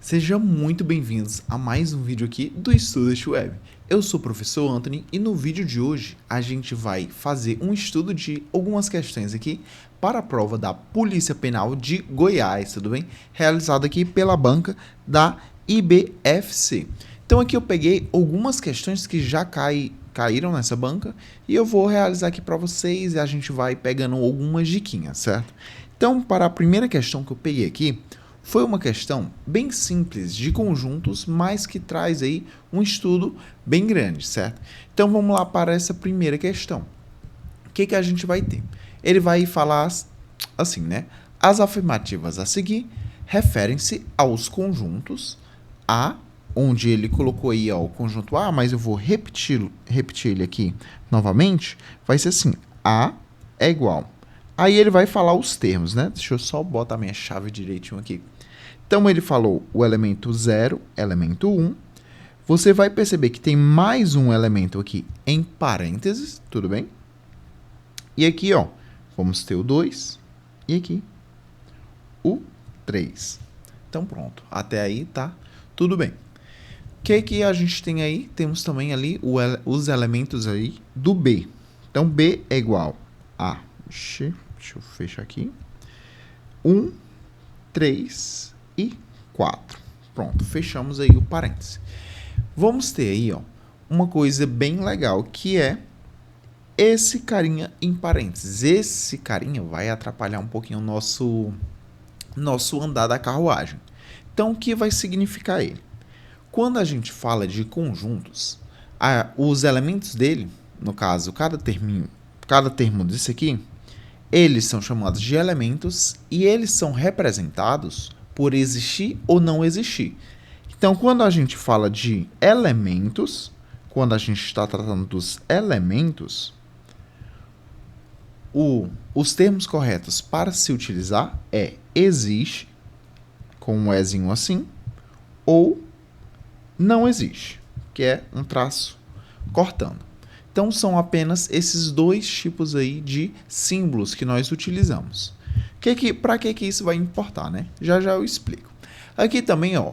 Sejam muito bem-vindos a mais um vídeo aqui do Student Web. Eu sou o professor Anthony e no vídeo de hoje a gente vai fazer um estudo de algumas questões aqui para a prova da Polícia Penal de Goiás, tudo bem? Realizado aqui pela banca da IBFC. Então aqui eu peguei algumas questões que já caíram nessa banca e eu vou realizar aqui para vocês e a gente vai pegando algumas diquinhas, certo? Então, para a primeira questão que eu peguei aqui, foi uma questão bem simples de conjuntos, mas que traz aí um estudo bem grande, certo? Então vamos lá para essa primeira questão. O que a gente vai ter? Ele vai falar assim, né? As afirmativas a seguir referem-se aos conjuntos A, onde ele colocou aí ó, o conjunto A, mas eu vou repetir ele aqui novamente. Vai ser assim, A é igual. Aí ele vai falar os termos, né? Deixa eu só botar minha chave direitinho aqui. Então, ele falou o elemento 0, elemento 1. Você vai perceber que tem mais um elemento aqui em parênteses, tudo bem? E aqui, ó, vamos ter o 2 e aqui o 3. Então, pronto. Até aí tá tudo bem. O que a gente tem aí? Temos também ali os elementos aí do B. Então, B é igual a... Deixa eu fechar aqui. 1, 3... e 4. Pronto, fechamos aí o parêntese. Vamos ter aí, ó, uma coisa bem legal, que é esse carinha em parênteses. Esse carinha vai atrapalhar um pouquinho o nosso andar da carruagem. Então, o que vai significar ele? Quando a gente fala de conjuntos, os elementos dele, no caso, cada termo desse aqui, eles são chamados de elementos e eles são representados por existir ou não existir. Então, quando a gente fala de elementos, quando a gente está tratando dos elementos, os termos corretos para se utilizar é existe, com um ezinho assim, ou não existe, que é um traço cortando. Então, são apenas esses dois tipos aí de símbolos que nós utilizamos. Para que isso vai importar, né? Já eu explico. Aqui também, ó,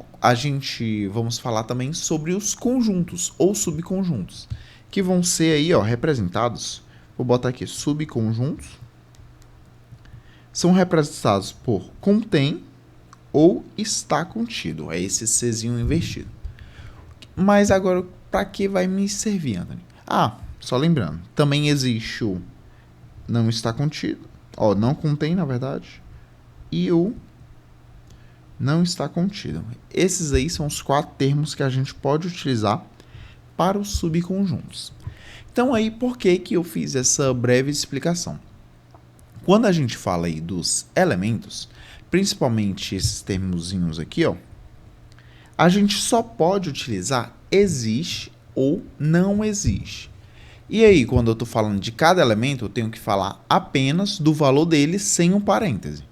vamos falar também sobre os conjuntos ou subconjuntos, que vão ser aí, ó, representados. Vou botar aqui subconjuntos. São representados por contém ou está contido. É esse Czinho invertido. Mas agora, para que vai me servir, Anthony? Só lembrando, também existe o não está contido. Não contém, na verdade. E o não está contido. Esses aí são os 4 termos que a gente pode utilizar para os subconjuntos. Então, aí, por que eu fiz essa breve explicação? Quando a gente fala aí dos elementos, principalmente esses termozinhos aqui, ó, a gente só pode utilizar existe ou não existe. E aí, quando eu estou falando de cada elemento, eu tenho que falar apenas do valor dele sem um parêntese.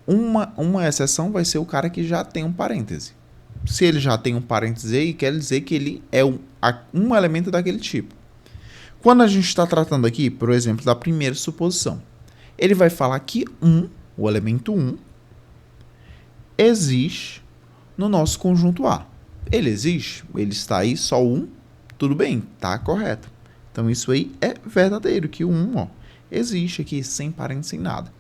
Uma exceção vai ser o cara que já tem um parêntese. Se ele já tem um parêntese aí, quer dizer que ele é um elemento daquele tipo. Quando a gente está tratando aqui, por exemplo, da primeira suposição, ele vai falar que o elemento 1, existe no nosso conjunto A. Ele existe? Ele está aí só 1? Tudo bem, está correto. Então, isso aí é verdadeiro, que o 1 existe aqui, sem parênteses, sem nada.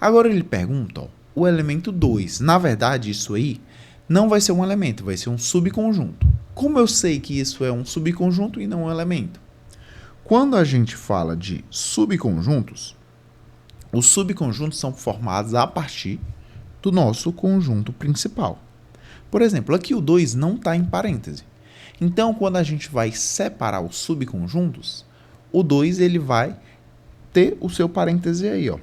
Agora, ele pergunta, o elemento 2. Na verdade, isso aí não vai ser um elemento, vai ser um subconjunto. Como eu sei que isso é um subconjunto e não um elemento? Quando a gente fala de subconjuntos, os subconjuntos são formados a partir do nosso conjunto principal. Por exemplo, aqui o 2 não está em parêntese. Então, quando a gente vai separar os subconjuntos, o 2 ele vai ter o seu parêntese aí, ó,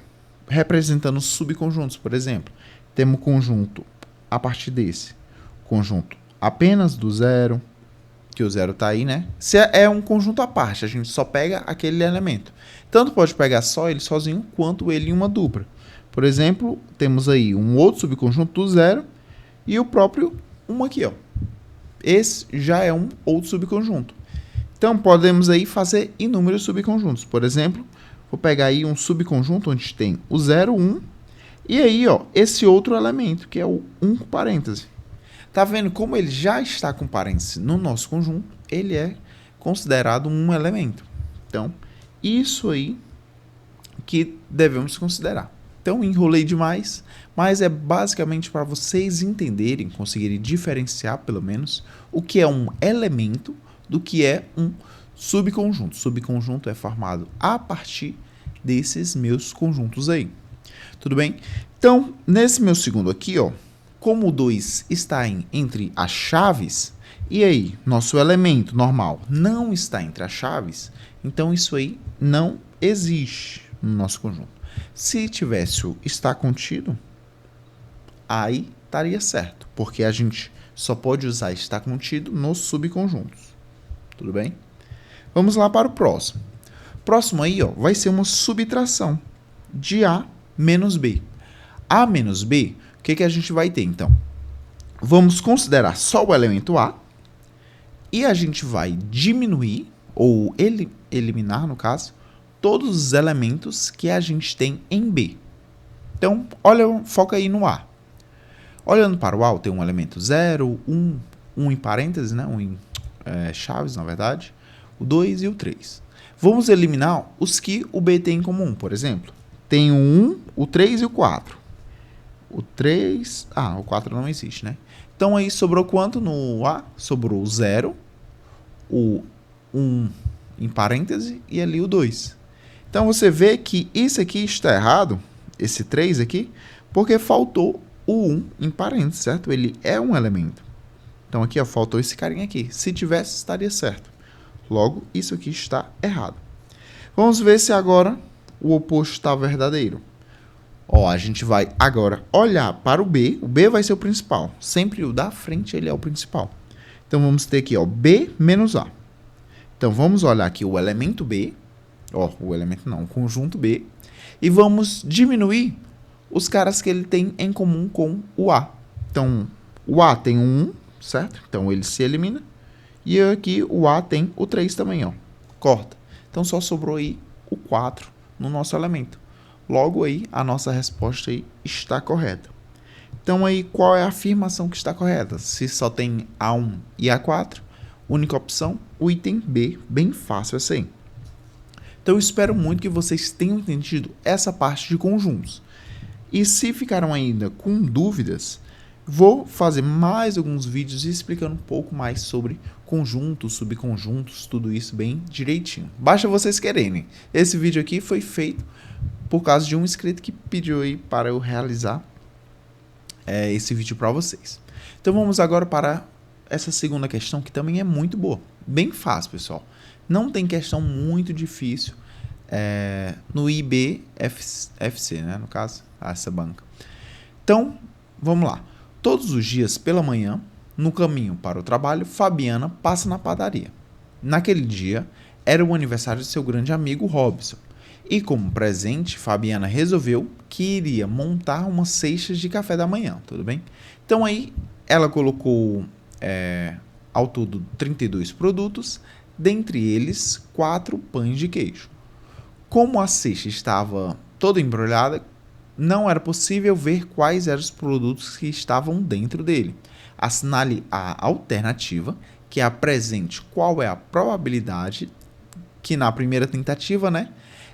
representando os subconjuntos. Por exemplo, temos o conjunto a partir desse. Conjunto apenas do 0, que o 0 está aí, né? Se é um conjunto à parte, a gente só pega aquele elemento. Tanto pode pegar só ele sozinho, quanto ele em uma dupla. Por exemplo, temos aí um outro subconjunto do 0 e o próprio 1 aqui, ó. Esse já é um outro subconjunto. Então, podemos aí fazer inúmeros subconjuntos. Por exemplo, vou pegar aí um subconjunto onde tem o 0, 1, e aí, ó, esse outro elemento, que é o 1 com parêntese. Tá vendo como ele já está com parênteses no nosso conjunto? Ele é considerado um elemento. Então, isso aí que devemos considerar. Então, enrolei demais, mas é basicamente para vocês entenderem, conseguirem diferenciar, pelo menos, o que é um elemento do que é um subconjunto. Subconjunto é formado a partir desses meus conjuntos aí. Tudo bem? Então, nesse meu segundo aqui, ó, como o 2 está entre as chaves, e aí, nosso elemento normal não está entre as chaves, então isso aí não existe no nosso conjunto. Se tivesse o está contido, aí estaria certo, porque a gente só pode usar está contido nos subconjuntos. Tudo bem? Vamos lá para o próximo. Próximo aí, ó, vai ser uma subtração de A menos B. A menos B, o que a gente vai ter, então? Vamos considerar só o elemento A e a gente vai diminuir, ou eliminar, no caso, todos os elementos que a gente tem em B. Então, olha, foca aí no A. Olhando para o A, tem um elemento 0, 1, 1 em parênteses, né? 1 em chaves, na verdade, o 2 e o 3. Vamos eliminar os que o B tem em comum, por exemplo. Tem o 1, o 3 e o 4. O 3... o 4 não existe, né? Então, aí sobrou quanto no A? Sobrou o 0, o 1 em parêntese e ali o 2. Então, você vê que isso aqui está errado, esse 3 aqui, porque faltou o 1 em parênteses, certo? Ele é um elemento. Então, aqui, ó, faltou esse carinha aqui. Se tivesse, estaria certo. Logo, isso aqui está errado. Vamos ver se agora o oposto está verdadeiro. Ó, a gente vai agora olhar para o B. O B vai ser o principal. Sempre o da frente ele é o principal. Então, vamos ter aqui, ó, B menos A. Então, vamos olhar aqui o elemento B. Ó, o elemento não, o conjunto B. E vamos diminuir os caras que ele tem em comum com o A. Então, o A tem um 1, certo? Então, ele se elimina. E aqui o A tem o 3 também, ó. Corta. Então, só sobrou aí o 4 no nosso elemento. Logo aí, a nossa resposta aí está correta. Então, aí, qual é a afirmação que está correta? Se só tem A1 e A4, única opção, o item B, bem fácil essa aí. Então, eu espero muito que vocês tenham entendido essa parte de conjuntos. E se ficaram ainda com dúvidas, vou fazer mais alguns vídeos explicando um pouco mais sobre conjuntos, subconjuntos, tudo isso bem direitinho. Basta vocês quererem. Esse vídeo aqui foi feito por causa de um inscrito que pediu aí para eu realizar esse vídeo para vocês. Então vamos agora para essa segunda questão, que também é muito boa. Bem fácil, pessoal. Não tem questão muito difícil no IBFC, né, no caso, essa banca. Então, vamos lá. Todos os dias pela manhã, no caminho para o trabalho, Fabiana passa na padaria. Naquele dia, era o aniversário de seu grande amigo Robson. E como presente, Fabiana resolveu que iria montar umas cestas de café da manhã, tudo bem? Então aí, ela colocou ao todo 32 produtos, dentre eles 4 pães de queijo. Como a cesta estava toda embrulhada, não era possível ver quais eram os produtos que estavam dentro dele. Assinale a alternativa que apresente qual é a probabilidade que na primeira tentativa, né,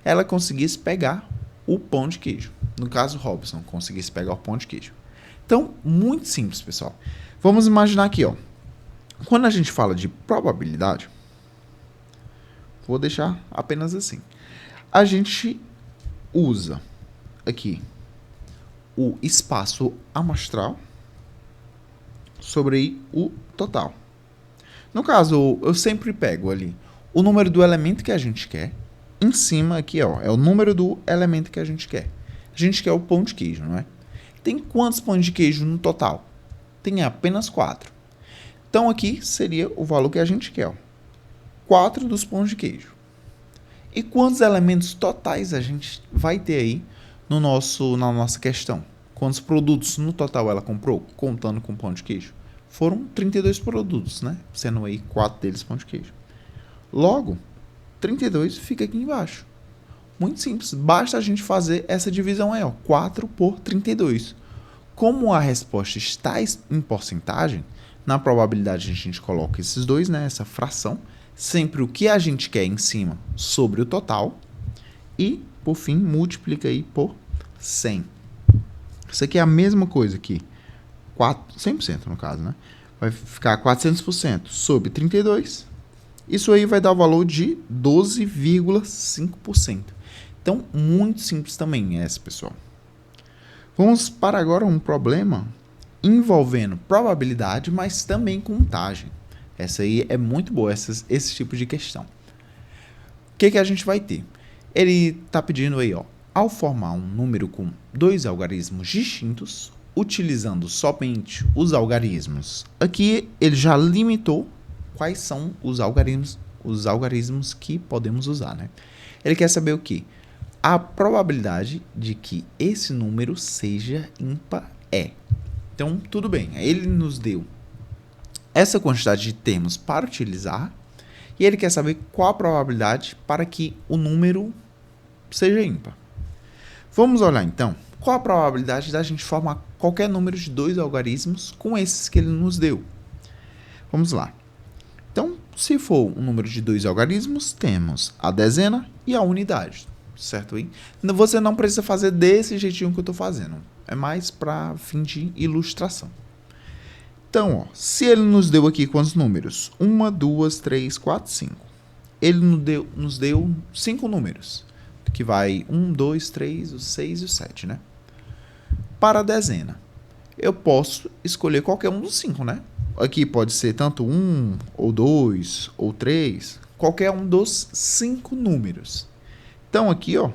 ela conseguisse pegar o pão de queijo. No caso, Robson conseguisse pegar o pão de queijo. Então, muito simples, pessoal. Vamos imaginar aqui, ó. Quando a gente fala de probabilidade, vou deixar apenas assim. A gente usa aqui o espaço amostral sobre o total. No caso, eu sempre pego ali o número do elemento que a gente quer. Em cima aqui, ó, é o número do elemento que a gente quer. A gente quer o pão de queijo, não é? Tem quantos pães de queijo no total? Tem apenas 4. Então, aqui seria o valor que a gente quer, ó. 4 dos pães de queijo. E quantos elementos totais a gente vai ter aí na nossa questão? Quantos produtos no total ela comprou, contando com pão de queijo? Foram 32 produtos, né? Sendo aí 4 deles pão de queijo. Logo, 32 fica aqui embaixo. Muito simples. Basta a gente fazer essa divisão aí, ó. 4 por 32. Como a resposta está em porcentagem, na probabilidade a gente coloca esses dois, né, essa fração, sempre o que a gente quer em cima sobre o total e, por fim, multiplica aí por 100. Isso aqui é a mesma coisa aqui, 100% no caso, né? Vai ficar 400% sobre 32. Isso aí vai dar o valor de 12,5%. Então, muito simples também essa, pessoal. Vamos para agora um problema envolvendo probabilidade, mas também contagem. Essa aí é muito boa, esse tipo de questão. O que a gente vai ter? Ele está pedindo aí, ó, ao formar um número com dois algarismos distintos, utilizando somente os algarismos. Aqui ele já limitou quais são os algarismos que podemos usar, né? Ele quer saber o quê? A probabilidade de que esse número seja ímpar é. Então, tudo bem. Ele nos deu essa quantidade de termos para utilizar e ele quer saber qual a probabilidade para que o número seja ímpar. Vamos olhar, então, qual a probabilidade da gente formar qualquer número de dois algarismos com esses que ele nos deu. Vamos lá. Então, se for um número de dois algarismos, temos a dezena e a unidade. Certo aí? Você não precisa fazer desse jeitinho que eu estou fazendo. É mais para fim de ilustração. Então, ó, se ele nos deu aqui quantos números? 1, 2, 3, 4, 5. Ele nos deu 5 números. Que vai 1, 2, 3, o 6 e o 7, né? Para a dezena, eu posso escolher qualquer um dos 5, né? Aqui pode ser tanto 1, ou 2, ou 3. Qualquer um dos 5 números. Então, aqui, ó,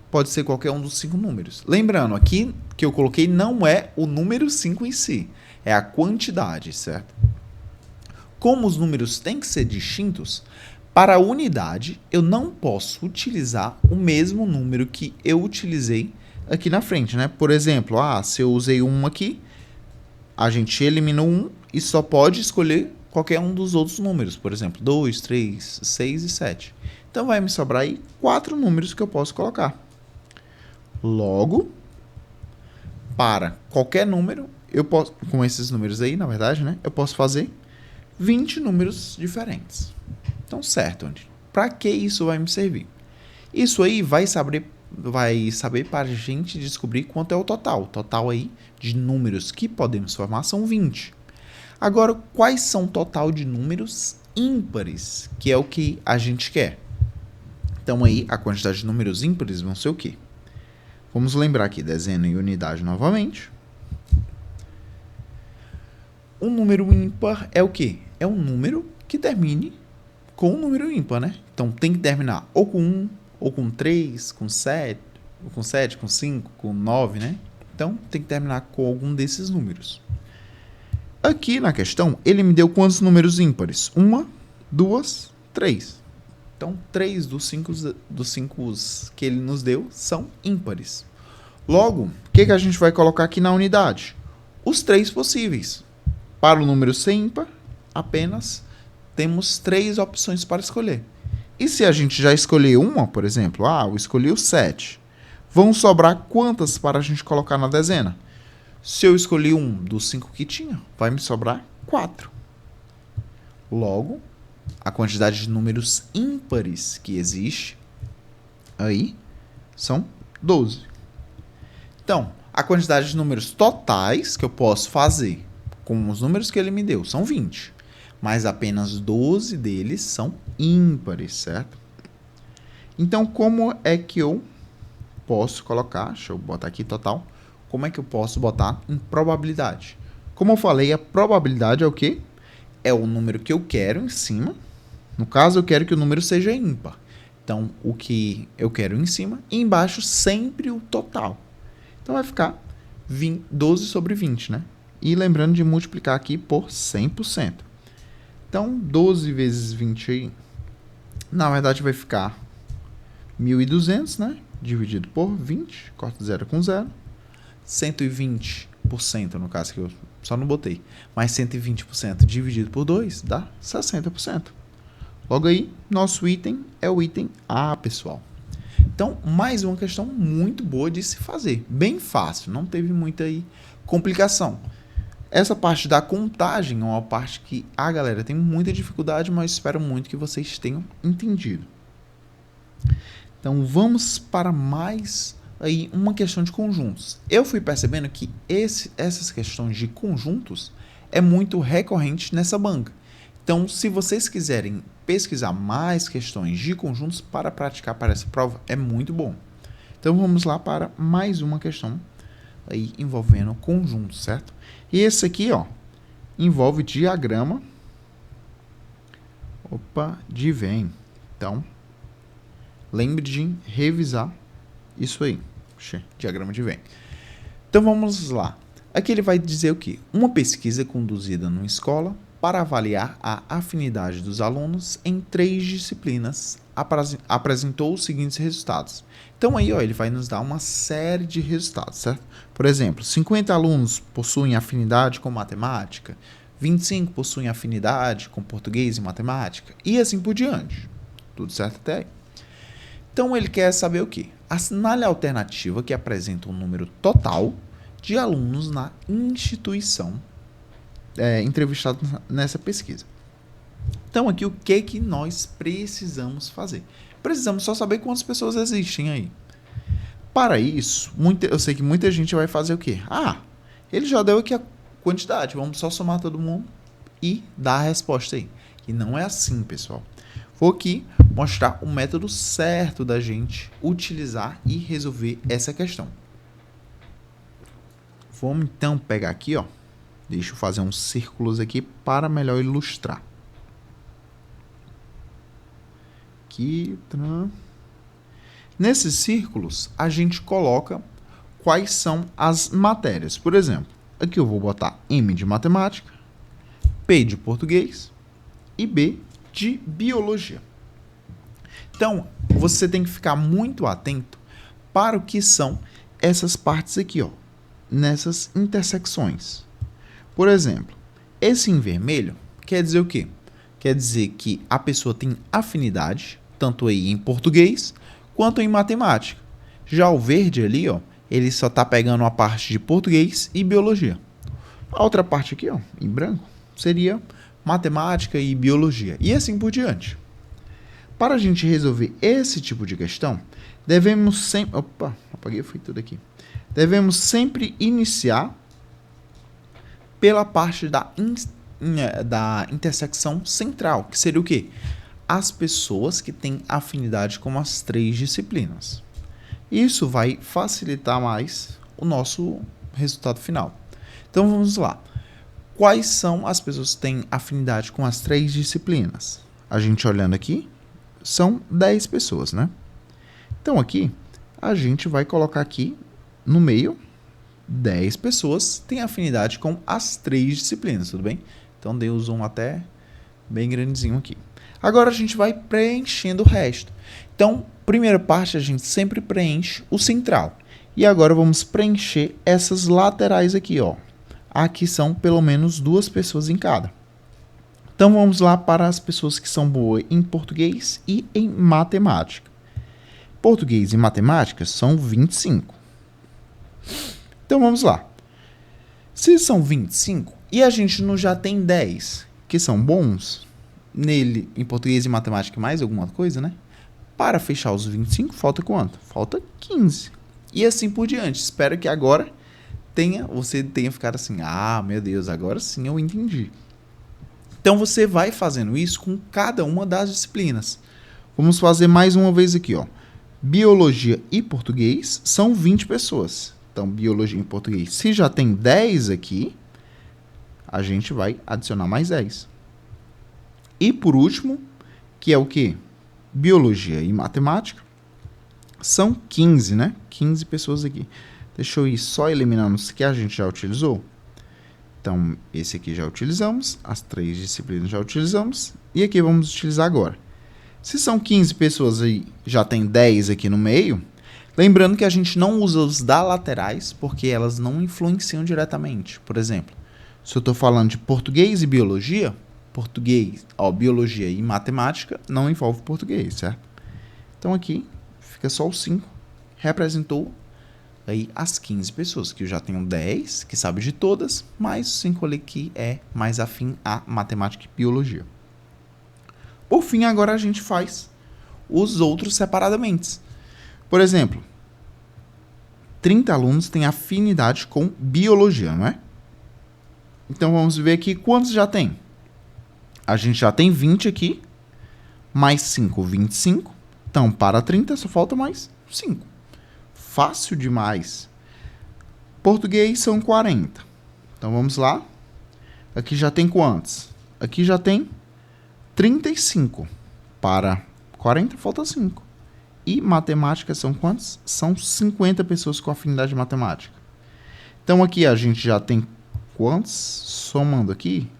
pode ser qualquer um dos 5 números. Lembrando, aqui que eu coloquei não é o número 5 em si, é a quantidade, certo? Como os números têm que ser distintos, para a unidade eu não posso utilizar o mesmo número que eu utilizei aqui na frente, né? Por exemplo, se eu usei 1 aqui, a gente eliminou 1 e só pode escolher qualquer um dos outros números. Por exemplo, 2, 3, 6 e 7. Então, vai me sobrar aí 4 números que eu posso colocar. Logo, para qualquer número, eu posso, com esses números aí, na verdade, né? Eu posso fazer 20 números diferentes. Então, certo, para que isso vai me servir? Isso aí vai saber para a gente descobrir quanto é o total. O total aí de números que podemos formar são 20. Agora, quais são o total de números ímpares, que é o que a gente quer? Então, aí, a quantidade de números ímpares vão ser o quê? Vamos lembrar aqui, dezena e unidade novamente. Um número ímpar é o quê? É um número que termine com um número ímpar, né? Então, tem que terminar ou com 1, ou com 3, com 7, ou com 7, com 5, com 9, né? Então, tem que terminar com algum desses números. Aqui na questão, ele me deu quantos números ímpares? 1, 2, 3. Então, 3 dos 5 que ele nos deu são ímpares. Logo, o que a gente vai colocar aqui na unidade? Os 3 possíveis. Para o número ser ímpar, apenas temos 3 opções para escolher. E se a gente já escolher uma, por exemplo, eu escolhi o 7. Vão sobrar quantas para a gente colocar na dezena? Se eu escolhi um dos 5 que tinha, vai me sobrar 4. Logo, a quantidade de números ímpares que existe aí são 12. Então, a quantidade de números totais que eu posso fazer com os números que ele me deu são 20. Mas apenas 12 deles são ímpares, certo? Então, como é que eu posso colocar, deixa eu botar aqui total, como é que eu posso botar em probabilidade? Como eu falei, a probabilidade é o quê? É o número que eu quero em cima. No caso, eu quero que o número seja ímpar. Então, o que eu quero em cima e embaixo sempre o total. Então, vai ficar 12 sobre 20, né? E lembrando de multiplicar aqui por 100%. Então, 12 vezes 20 aí, na verdade, vai ficar 1.200, né? Dividido por 20, corta 0 com 0. 120%, no caso que eu só não botei. Mas 120% dividido por 2 dá 60%. Logo aí, nosso item é o item A, pessoal. Então, mais uma questão muito boa de se fazer. Bem fácil, não teve muita aí complicação. Essa parte da contagem é uma parte que a galera tem muita dificuldade, mas espero muito que vocês tenham entendido. Então vamos para mais aí uma questão de conjuntos. Eu fui percebendo que essas questões de conjuntos é muito recorrente nessa banca. Então, se vocês quiserem pesquisar mais questões de conjuntos para praticar para essa prova, é muito bom. Então vamos lá para mais uma questão aí envolvendo conjuntos, certo? E esse aqui, ó, envolve diagrama de Venn. Então, lembre de revisar isso aí. Diagrama de Venn. Então vamos lá. Aqui ele vai dizer o quê? Uma pesquisa conduzida numa escola para avaliar a afinidade dos alunos em 3 disciplinas apresentou os seguintes resultados. Então aí, ó, ele vai nos dar uma série de resultados, certo? Por exemplo, 50 alunos possuem afinidade com matemática, 25 possuem afinidade com português e matemática, e assim por diante. Tudo certo até aí? Então ele quer saber o quê? Assinale a alternativa que apresenta o número total de alunos na instituição entrevistados nessa pesquisa. Então aqui o que nós precisamos fazer? Precisamos só saber quantas pessoas existem aí. Para isso, eu sei que muita gente vai fazer o quê? Ele já deu aqui a quantidade, vamos só somar todo mundo e dar a resposta aí. E não é assim, pessoal. Vou aqui mostrar o método certo da gente utilizar e resolver essa questão. Vamos então pegar aqui, ó. Deixa eu fazer uns círculos aqui para melhor ilustrar. Aqui, nesses círculos, a gente coloca quais são as matérias. Por exemplo, aqui eu vou botar M de matemática, P de português e B de biologia. Então, você tem que ficar muito atento para o que são essas partes aqui, ó, nessas intersecções. Por exemplo, esse em vermelho quer dizer o quê? Quer dizer que a pessoa tem afinidade, tanto aí em português quanto em matemática. Já o verde ali, ó, ele só está pegando a parte de português e biologia. A outra parte aqui, ó, em branco, seria matemática e biologia, e assim por diante. Para a gente resolver esse tipo de questão, devemos sempre... Opa, apaguei, foi tudo aqui. Devemos sempre iniciar pela parte da intersecção central, que seria o quê? As pessoas que têm afinidade com as 3 disciplinas. Isso vai facilitar mais o nosso resultado final. Então vamos lá. Quais são as pessoas que têm afinidade com as 3 disciplinas? A gente olhando aqui, são 10 pessoas, né? Então aqui, a gente vai colocar aqui no meio 10 pessoas têm afinidade com as 3 disciplinas, tudo bem? Então dei o zoom até bem grandezinho aqui. Agora a gente vai preenchendo o resto. Então, primeira parte a gente sempre preenche o central. E agora vamos preencher essas laterais aqui, ó. Aqui são pelo menos 2 pessoas em cada. Então vamos lá para as pessoas que são boas em português e em matemática. Português e matemática são 25. Então vamos lá. Se são 25 e a gente não já tem 10 que são bons nele em português e matemática mais alguma coisa, né? Para fechar os 25, falta quanto? Falta 15. E assim por diante. Espero que agora você tenha ficado assim, meu Deus, agora sim eu entendi. Então você vai fazendo isso com cada uma das disciplinas. Vamos fazer mais uma vez aqui, ó. Biologia e português são 20 pessoas. Então, biologia e português. Se já tem 10 aqui, a gente vai adicionar mais 10. E por último, que é o quê? Biologia e matemática, são 15, né? 15 pessoas aqui. Deixa eu ir só eliminando os que a gente já utilizou. Então, esse aqui já utilizamos, as 3 disciplinas já utilizamos, e aqui vamos utilizar agora. Se são 15 pessoas aí, já tem 10 aqui no meio, lembrando que a gente não usa os da laterais, porque elas não influenciam diretamente. Por exemplo, se eu estou falando de português e biologia, biologia e matemática não envolve português, certo? Então aqui fica só o 5, representou aí as 15 pessoas, que eu já tenho 10, que sabe de todas, mais 5 ali que é mais afim a matemática e biologia. Por fim, agora a gente faz os outros separadamente. Por exemplo, 30 alunos têm afinidade com biologia, não é? Então vamos ver aqui quantos já tem. A gente já tem 20 aqui, mais 5, 25. Então, para 30 só falta mais 5. Fácil demais. Português são 40. Então vamos lá. Aqui já tem quantos? Aqui já tem 35. Para 40 falta 5. E matemática são quantos? São 50 pessoas com afinidade matemática. Então aqui a gente já tem quantos? Somando aqui,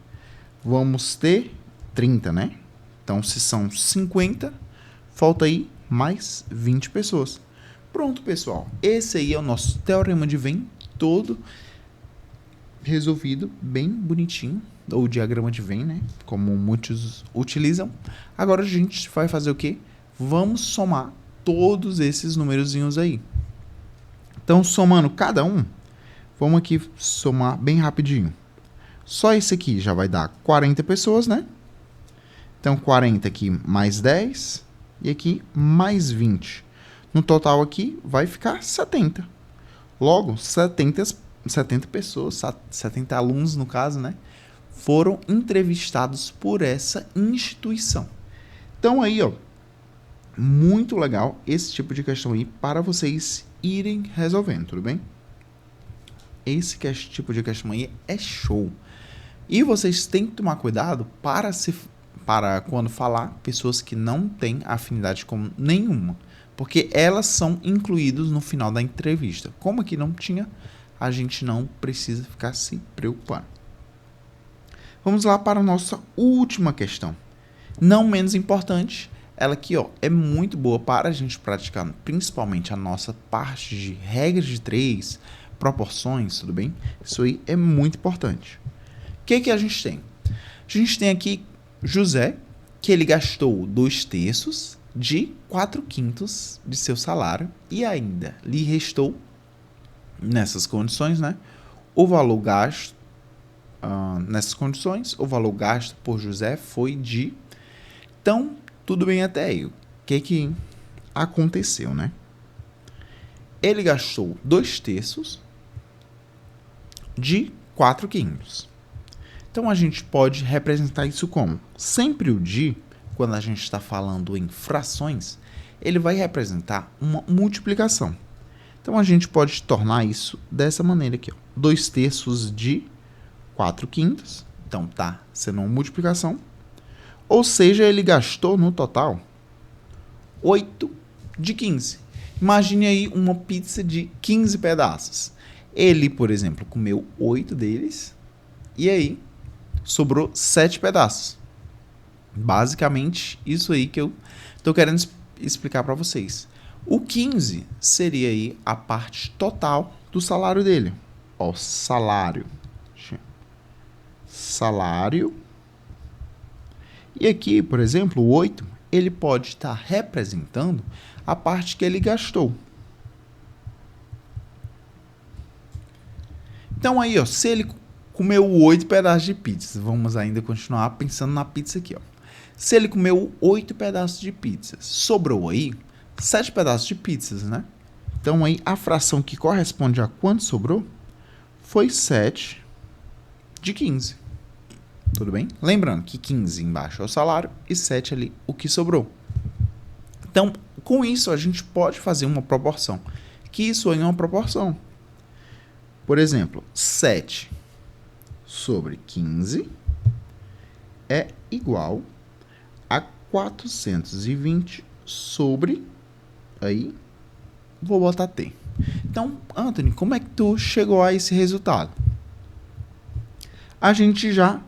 vamos ter 30, né? Então se são 50, falta aí mais 20 pessoas. Pronto, pessoal. Esse aí é o nosso teorema de Venn todo resolvido, bem bonitinho. Ou diagrama de Venn, né? Como muitos utilizam. Agora a gente vai fazer o quê? Vamos somar todos esses numerozinhos aí. Então, somando cada um, vamos aqui somar bem rapidinho. Só esse aqui já vai dar 40 pessoas, né? Então, 40 aqui mais 10 e aqui mais 20. No total aqui vai ficar 70. Logo, 70 pessoas, 70 alunos no caso, né? Foram entrevistados por essa instituição. Então aí, ó, muito legal esse tipo de questão aí para vocês irem resolvendo, tudo bem? Esse tipo de questão aí é show. E vocês têm que tomar cuidado para quando falar pessoas que não têm afinidade com nenhuma, porque elas são incluídas no final da entrevista. Como aqui não tinha, a gente não precisa ficar se preocupando. Vamos lá para a nossa última questão. Não menos importante, ela aqui, ó, é muito boa para a gente praticar, principalmente a nossa parte de regras de 3, proporções, tudo bem? Isso aí é muito importante. O que a gente tem? A gente tem aqui José, que ele gastou 2/3 de 4/5 de seu salário e ainda lhe restou, nessas condições, né, o valor gasto. Nessas condições, o valor gasto por José foi de... Então, tudo bem até aí. O que aconteceu, né? Ele gastou 2/3 de 4/5. Então, a gente pode representar isso como? Sempre o de, quando a gente está falando em frações, ele vai representar uma multiplicação. Então, a gente pode tornar isso dessa maneira aqui, ó. 2/3 de 4/5. Então, tá sendo uma multiplicação. Ou seja, ele gastou no total 8/15. Imagine aí uma pizza de 15 pedaços. Ele, por exemplo, comeu 8 deles e aí sobrou 7 pedaços. Basicamente, isso aí que eu estou querendo explicar para vocês. O 15 seria aí a parte total do salário dele. Ó, salário. E aqui, por exemplo, o 8, ele pode estar representando a parte que ele gastou. Então aí, ó, se ele comeu 8 pedaços de pizza, vamos ainda continuar pensando na pizza aqui, ó. Se ele comeu 8 pedaços de pizza, sobrou aí 7 pedaços de pizzas, né? Então aí a fração que corresponde a quanto sobrou foi 7/15. Tudo bem? Lembrando que 15 embaixo é o salário e 7 ali o que sobrou. Então, com isso, a gente pode fazer uma proporção. Que isso aí é uma proporção. Por exemplo, 7 sobre 15 é igual a 420 sobre... Aí, vou botar T. Então, Anthony, como é que tu chegou a esse resultado? A gente já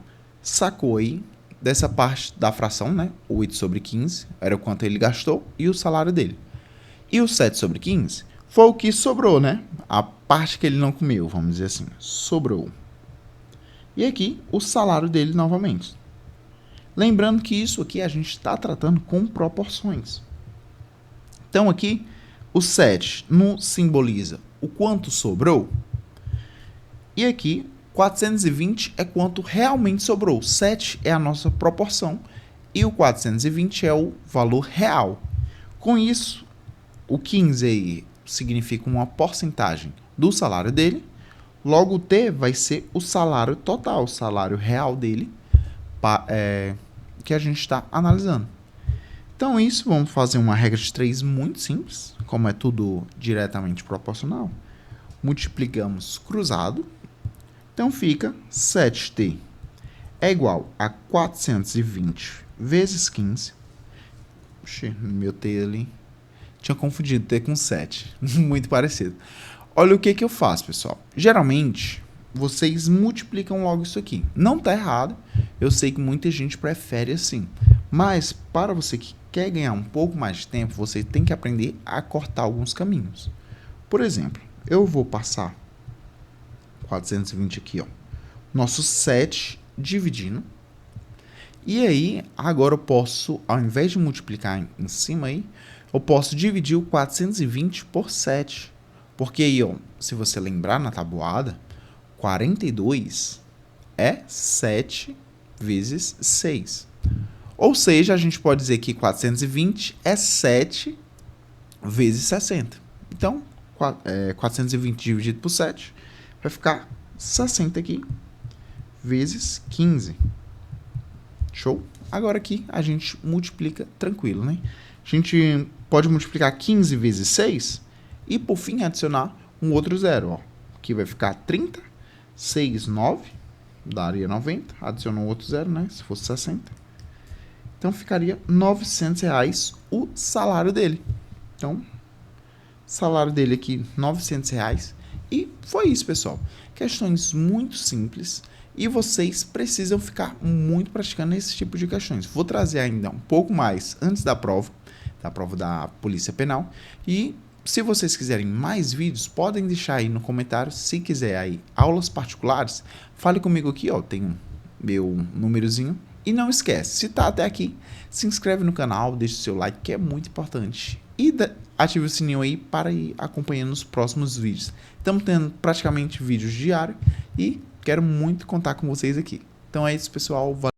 sacou aí dessa parte da fração, né? 8/15 era o quanto ele gastou e o salário dele. E o 7/15 foi o que sobrou, né? A parte que ele não comeu, vamos dizer assim, sobrou. E aqui o salário dele novamente. Lembrando que isso aqui a gente está tratando com proporções. Então aqui o 7 não simboliza o quanto sobrou. E aqui, 420 é quanto realmente sobrou. 7 é a nossa proporção e o 420 é o valor real. Com isso, o 15 aí significa uma porcentagem do salário dele. Logo, o T vai ser o salário total, o salário real dele, que a gente está analisando. Então, isso, vamos fazer uma regra de 3 muito simples, como é tudo diretamente proporcional. Multiplicamos cruzado. Então, fica 7t é igual a 420 vezes 15. Oxi, meu T ali. Tinha confundido T com 7. Muito parecido. Olha o que eu faço, pessoal. Geralmente, vocês multiplicam logo isso aqui. Não tá errado. Eu sei que muita gente prefere assim. Mas, para você que quer ganhar um pouco mais de tempo, você tem que aprender a cortar alguns caminhos. Por exemplo, eu vou passar 420 aqui, ó. Nosso 7 dividindo. E aí, agora eu posso, ao invés de multiplicar em cima aí, eu posso dividir o 420 por 7. Porque aí, ó, se você lembrar na tabuada, 42 é 7 vezes 6. Ou seja, a gente pode dizer que 420 é 7 vezes 60. Então, 420 dividido por 7 vai ficar 60 aqui vezes 15. Show? Agora aqui a gente multiplica tranquilo, né? A gente pode multiplicar 15 vezes 6 e, por fim, adicionar um outro zero, ó. Aqui vai ficar 30, 6, 9, daria 90. Adiciona um outro zero, né? Se fosse 60. Então, ficaria R$900 o salário dele. Então, salário dele aqui, R$900. E foi isso, pessoal. Questões muito simples. E vocês precisam ficar muito praticando esse tipo de questões. Vou trazer ainda um pouco mais antes da prova da Polícia Penal. E se vocês quiserem mais vídeos, podem deixar aí no comentário. Se quiser aí aulas particulares, fale comigo aqui, ó. Tem um meu númerozinho. E não esquece, se tá até aqui, se inscreve no canal, deixa o seu like, que é muito importante. E ative o sininho aí para ir acompanhando os próximos vídeos. Estamos tendo praticamente vídeos diários e quero muito contar com vocês aqui. Então é isso, pessoal.